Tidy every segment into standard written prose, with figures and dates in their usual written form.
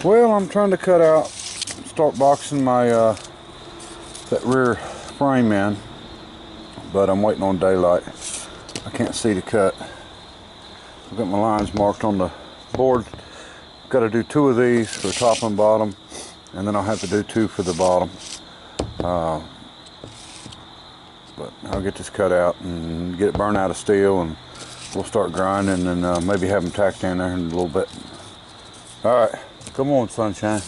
Well, I'm trying to cut out, start boxing my that rear frame in, but I'm waiting on daylight. I can't see the cut. I've got my lines marked on the board. Got to do 2 of these for top and bottom, and then I'll have to do 2 for the bottom. But I'll get this cut out and get it burned out of steel, and we'll start grinding and maybe have them tacked in there in a little bit. All right, come on, sunshine.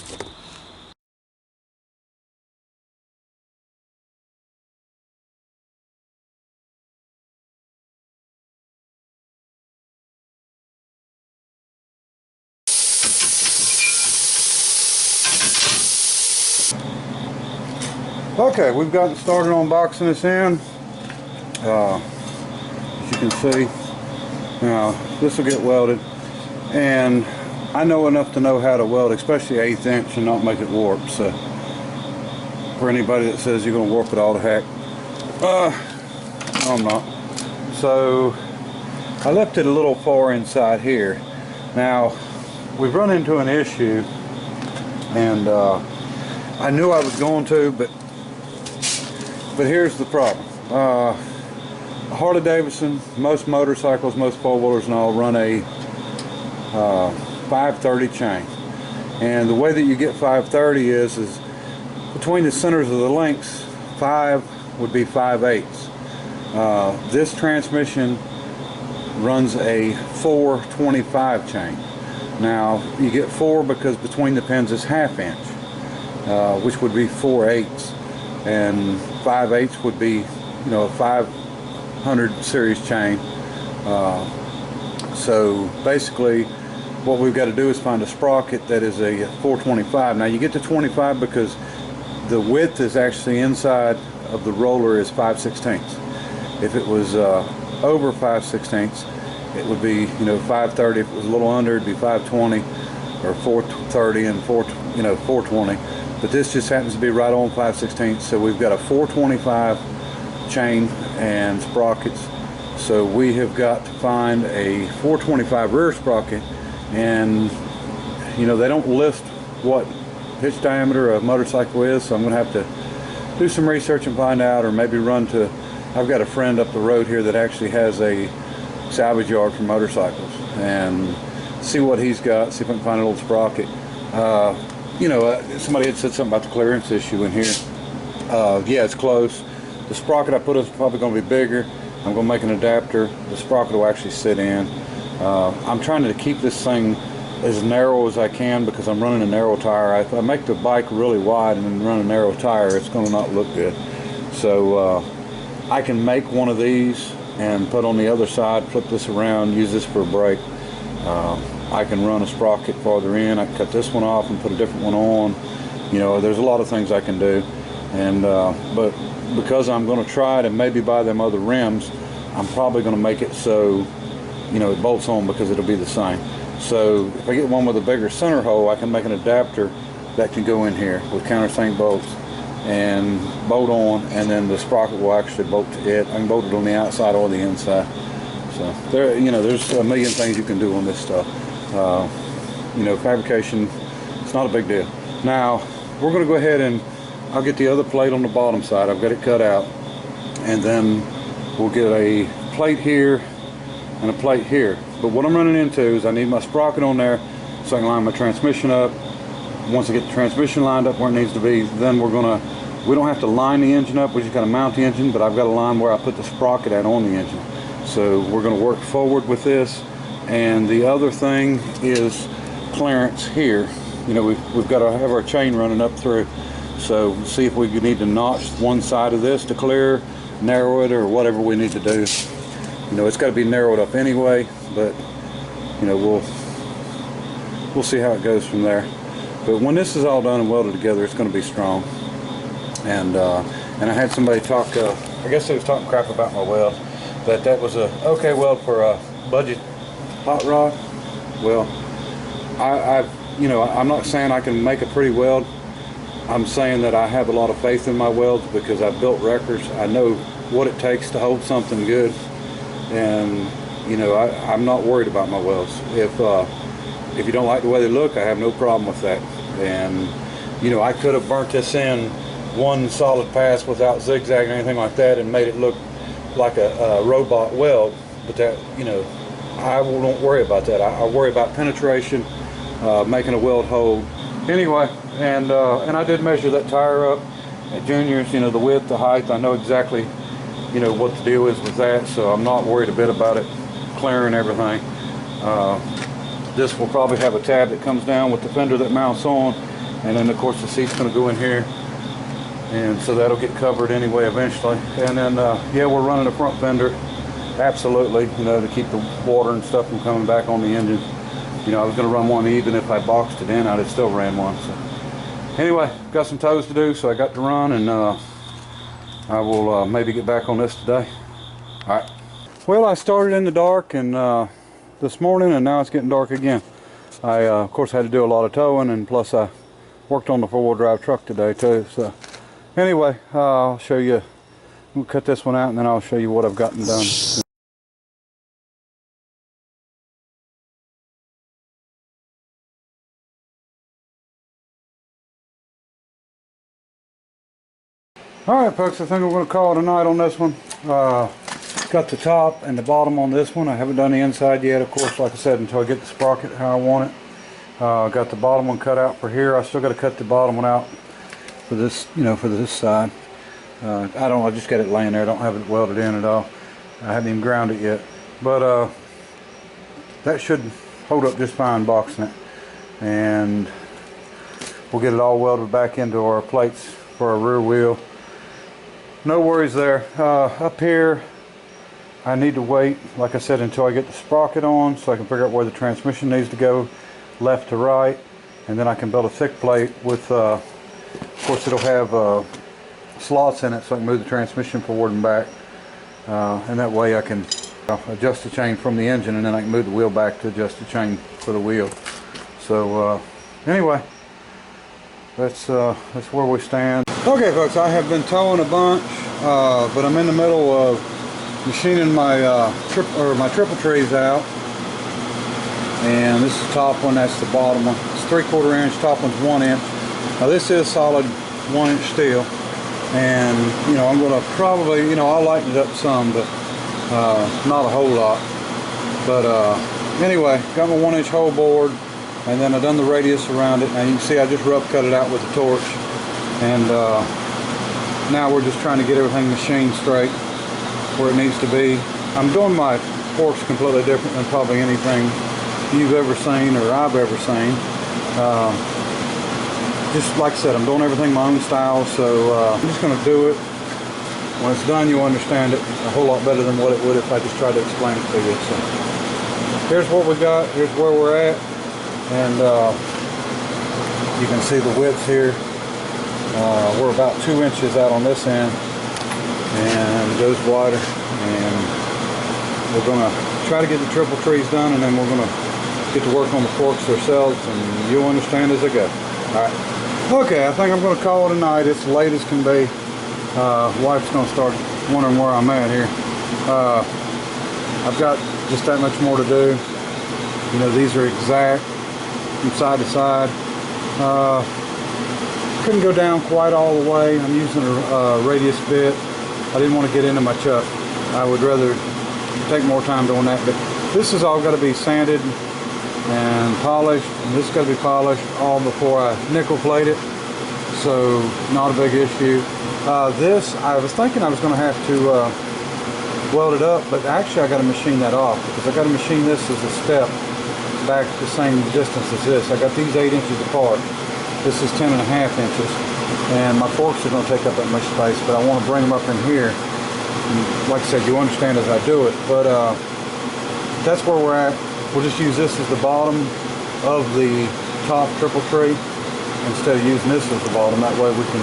Okay, we've gotten started on boxing this in. As you can see, now this will get welded, and I know enough to know how to weld, especially 1/8 inch, and not make it warp. So for anybody that says you're going to warp it all to heck, no, I'm not. So I left it a little far inside here. Now we've run into an issue, and I knew I was going to, but here's the problem. Harley-Davidson, most motorcycles, most four-wheelers and all run a 530 chain. And the way that you get 530 is between the centers of the links, 5 would be 5/8. This transmission runs a 425 chain. Now you get 4 because between the pins is 1/2 inch, which would be 4/8, and 5/8 would be, you know, a 500 series chain. So basically what we've got to do is find a sprocket that is a 425. Now you get to 25 because the width is actually inside of the roller is 5/16. If it was over 5/16, it would be, you know, 530. If it was a little under, it'd be 520, or 430 and 420. But this just happens to be right on 5/16. So we've got a 425 chain and sprockets. So we have got to find a 425 rear sprocket, and you know, they don't list what pitch diameter a motorcycle is, so I'm going to have to do some research and find out, or maybe run to, I've got a friend up the road here that actually has a salvage yard for motorcycles, and see what he's got, see if I can find an old sprocket. You know, somebody had said something about the clearance issue in here. Yeah, it's close. The sprocket I put is probably going to be bigger. I'm going to make an adapter. The sprocket will actually sit in. I'm trying to keep this thing as narrow as I can because I'm running a narrow tire. If I make the bike really wide and then run a narrow tire, it's going to not look good. So I can make one of these and put on the other side, flip this around, use this for a brake. I can run a sprocket farther in. I can cut this one off and put a different one on. You know, there's a lot of things I can do. And but because I'm going to try it and maybe buy them other rims, I'm probably going to make it so, you know, it bolts on because it'll be the same. So if I get one with a bigger center hole, I can make an adapter that can go in here with countersink bolts and bolt on, and then the sprocket will actually bolt to it. I can bolt it on the outside or the inside. So there, you know, there's a million things you can do on this stuff. You know, fabrication, it's not a big deal. Now we're going to go ahead and I'll get the other plate on the bottom side. I've got it cut out, and then we'll get a plate here and a plate here. But what I'm running into is I need my sprocket on there so I can line my transmission up. Once I get the transmission lined up where it needs to be, then we don't have to line the engine up, we just got to mount the engine, but I've got a line where I put the sprocket at on the engine. So we're going to work forward with this. And the other thing is clearance here. You know, we've got to have our chain running up through. So see if we need to notch one side of this to clear, narrow it, or whatever we need to do. You know, it's got to be narrowed up anyway, but you know, we'll see how it goes from there. But when this is all done and welded together, it's going to be strong. And I had somebody talk, I guess they was talking crap about my weld, that was a okay weld for a budget hot rod. Well, you know, I'm not saying I can make a pretty weld. I'm saying that I have a lot of faith in my welds because I've built wreckers. I know what it takes to hold something good, and you know, I'm not worried about my welds. If if you don't like the way they look, I have no problem with that. And you know, I could have burnt this in one solid pass without zigzag or anything like that and made it look like a robot weld, but that, you know, I don't worry about that. I worry about penetration, making a weld hold. Anyway, and I did measure that tire up at Junior's, you know, the width, the height. I know exactly, you know, what the deal is with that, so I'm not worried a bit about it clearing everything. This will probably have a tab that comes down with the fender that mounts on, and then of course the seat's going to go in here, and so that'll get covered anyway eventually. And then yeah, we're running a front fender, absolutely, you know, to keep the water and stuff from coming back on the engine. You know, I was going to run one even if I boxed it in, I'd have still ran one. So anyway, got some tows to do, so I got to run, and I will maybe get back on this today. All right. Well, I started in the dark and this morning, and now it's getting dark again. I of course had to do a lot of towing, and plus I worked on the four-wheel drive truck today too. So anyway, I'll show you. We'll cut this one out, and then I'll show you what I've gotten done. All right, folks, I think we're going to call it a night on this one. Got the top and the bottom on this one. I haven't done the inside yet, of course, like I said, until I get the sprocket how I want it. Got the bottom one cut out for here. I still got to cut the bottom one out for this, you know, for this side. I just got it laying there. I don't have it welded in at all. I haven't even ground it yet. But that should hold up just fine boxing it. And we'll get it all welded back into our plates for our rear wheel. No worries there. Up here, I need to wait, like I said, until I get the sprocket on so I can figure out where the transmission needs to go, left to right, and then I can build a thick plate with, of course it'll have slots in it so I can move the transmission forward and back, and that way I can adjust the chain from the engine, and then I can move the wheel back to adjust the chain for the wheel. So anyway, that's where we stand. Okay, folks, I have been towing a bunch, but I'm in the middle of machining my my triple trees out, and this is the top one, that's the bottom one. It's 3/4 inch, top one's 1 inch. Now this is solid 1 inch steel, and you know, I'm going to probably, you know, I'll lighten it up some, but not a whole lot. But anyway, got my 1 inch hole bored, and then I've done the radius around it. Now you can see I just rough cut it out with a torch, and now we're just trying to get everything machined straight where it needs to be. I'm doing my forks completely different than probably anything you've ever seen or I've ever seen. Just like I said, I'm doing everything my own style, so I'm just going to do it. When it's done, you'll understand it a whole lot better than what it would if I just tried to explain it to you. So here's what we got, here's where we're at, and you can see the width here. We're about 2 inches out on this end, and it goes wider, and we're going to try to get the triple trees done, and then we're going to get to work on the forks ourselves, and you'll understand as I go. Alright. Okay, I think I'm going to call it a night. It's late as can be. Wife's going to start wondering where I'm at here. I've got just that much more to do. You know, these are exact from side to side. Couldn't go down quite all the way. I'm using a radius bit. I didn't want to get into my chuck. I would rather take more time doing that. But this is all got to be sanded and polished, and this has got to be polished all before I nickel plate it. So not a big issue. This, I was thinking I was going to have to weld it up, but actually I got to machine that off, because I got to machine this as a step back the same distance as this. I got these 8 inches apart. This is 10.5 inches, and my forks are going to take up that much space, but I want to bring them up in here. And like I said, you understand as I do it, but that's where we're at. We'll just use this as the bottom of the top triple tree instead of using this as the bottom. That way we can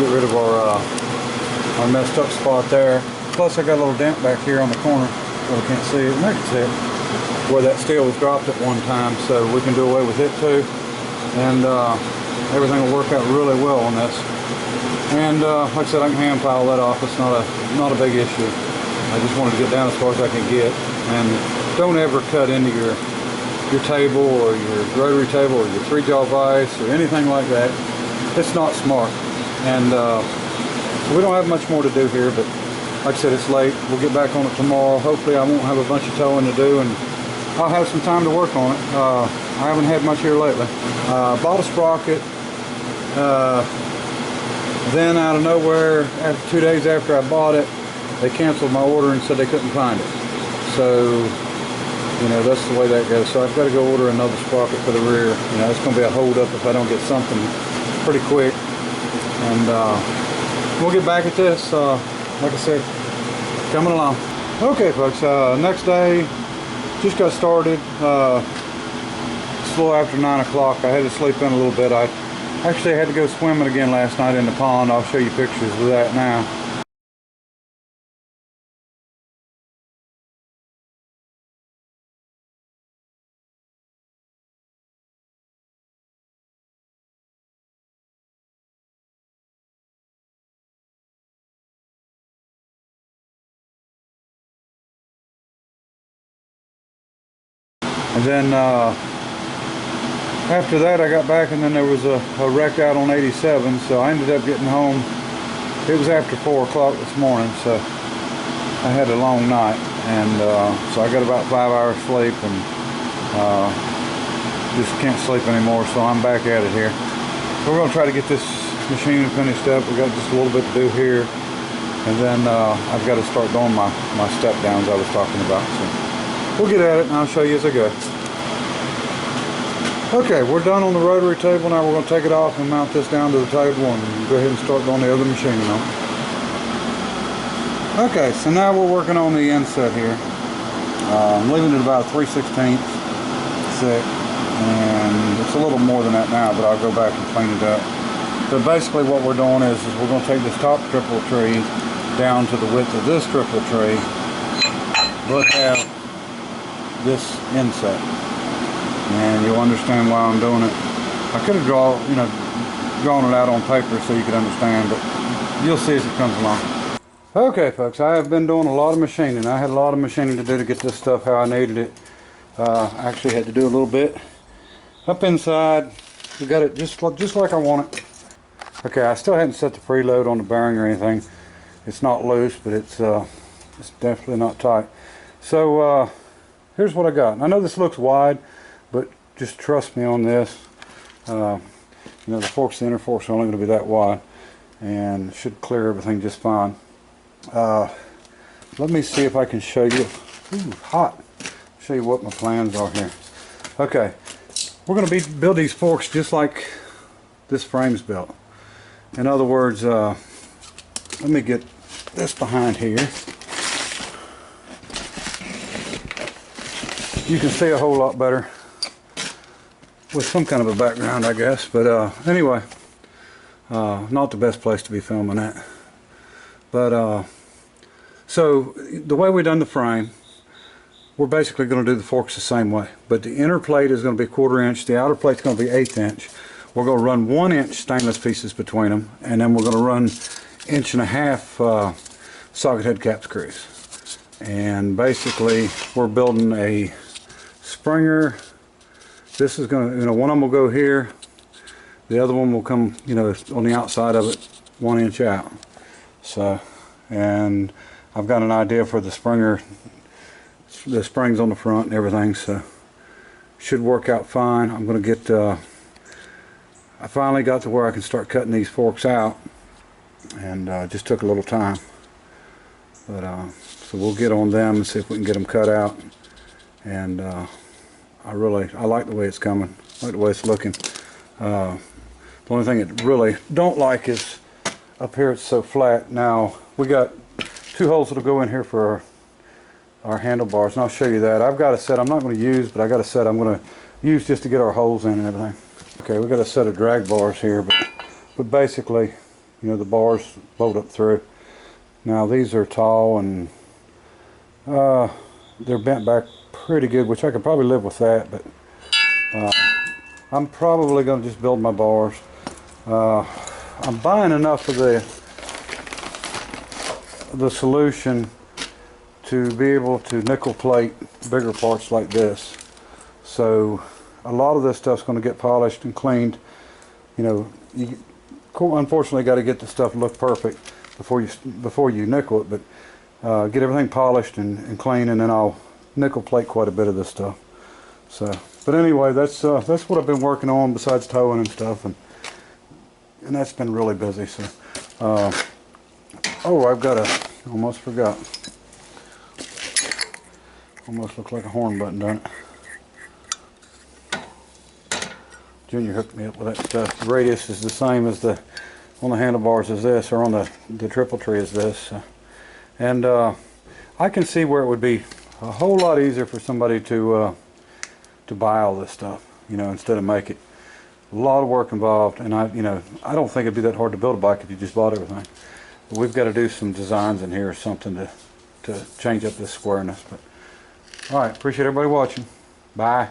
get rid of our messed up spot there. Plus I got a little dent back here on the corner, well, I can't see it, and I can see it, where that steel was dropped at one time, so we can do away with it too. And everything will work out really well on this. And like I said, I can hand file that off. It's not a big issue. I just wanted to get down as far as I can get. And don't ever cut into your your table or your rotary table or your 3-jaw vise or anything like that, it's not smart. And we don't have much more to do here, but like I said, it's late. We'll get back on it tomorrow. Hopefully I won't have a bunch of towing to do, and I'll have some time to work on it. I haven't had much here lately. Bought a sprocket. Then out of nowhere, after 2 days after I bought it, they canceled my order and said they couldn't find it. So, you know, that's the way that goes. So I've got to go order another sprocket for the rear. You know, it's going to be a hold up if I don't get something pretty quick. And we'll get back at this, like I said, coming along. Okay, folks, next day, just got started. It's a little after 9 o'clock. I had to sleep in a little bit. I actually had to go swimming again last night in the pond. I'll show you pictures of that now. And then after that I got back, and then there was a wreck out on 87, so I ended up getting home. It was after 4 o'clock this morning, so I had a long night, and so I got about 5 hours sleep, and just can't sleep anymore, so I'm back at it here. We're going to try to get this machine finished up. We got just a little bit to do here, and then I've got to start doing my step downs I was talking about. So we'll get at it, and I'll show you as I go. Okay, we're done on the rotary table. Now we're going to take it off and mount this down to the table and go ahead and start doing the other machining on it. Okay, so now we're working on the inset here. I'm leaving it about 3/16 thick, and it's a little more than that now, but I'll go back and clean it up. So basically what we're doing is we're going to take this top triple tree down to the width of this triple tree, but have this inset. And you'll understand why I'm doing it. I could have drawn it out on paper so you could understand, but you'll see as it comes along. Okay, folks, I have been doing a lot of machining. I had a lot of machining to do to get this stuff how I needed it. I actually had to do a little bit up inside. We got it just like I want it. Okay, I still hadn't set the preload on the bearing or anything. It's not loose, but it's definitely not tight. So here's what I got. I know this looks wide, but just trust me on this. You know, the forks, the inner forks are only going to be that wide, and should clear everything just fine. Let me see if I can show you. Ooh, hot. Show you what my plans are here. Okay, we're going to build these forks just like this frame's built. In other words, let me get this behind here. You can see a whole lot better with some kind of a background, I guess. But anyway, not the best place to be filming at. But so the way we done the frame, we're basically going to do the forks the same way. But the inner plate is going to be 1/4 inch. The outer plate's going to be 1/8 inch. We're going to run 1 inch stainless pieces between them, and then we're going to run 1.5 inch socket head cap screws. And basically, we're building a Springer. This is going to, you know, one of them will go here, the other one will come, you know, on the outside of it, 1 inch out. So, and I've got an idea for the Springer, the springs on the front and everything, so should work out fine. I'm going to get, I finally got to where I can start cutting these forks out, and just took a little time. But so we'll get on them and see if we can get them cut out. And I like the way it's coming. I like the way it's looking. The only thing it really don't like is up here it's so flat. Now we got 2 holes that'll go in here for our handlebars, and I'll show you that. I've got a set I'm not going to use, but I got a set I'm going to use just to get our holes in and everything. Okay, we got a set of drag bars here, but basically, you know, the bars bolt up through. Now these are tall, and they're bent back pretty good, which I could probably live with that, but I'm probably going to just build my bars. I'm buying enough of the solution to be able to nickel plate bigger parts like this. So a lot of this stuff's going to get polished and cleaned. You know, you unfortunately got to get the stuff to look perfect before you nickel it, but get everything polished and clean, and then I'll nickel plate quite a bit of this stuff. So, but anyway, that's what I've been working on besides towing and stuff, and that's been really busy. So, oh, I've got almost forgot. Almost looks like a horn button, doesn't it? Junior hooked me up with that stuff. The radius is the same as on the handlebars as this, or on the triple tree as this. And I can see where it would be a whole lot easier for somebody to buy all this stuff, you know, instead of make it. A lot of work involved, and I don't think it'd be that hard to build a bike if you just bought everything. But we've got to do some designs in here or something to change up this squareness. But all right, appreciate everybody watching. Bye.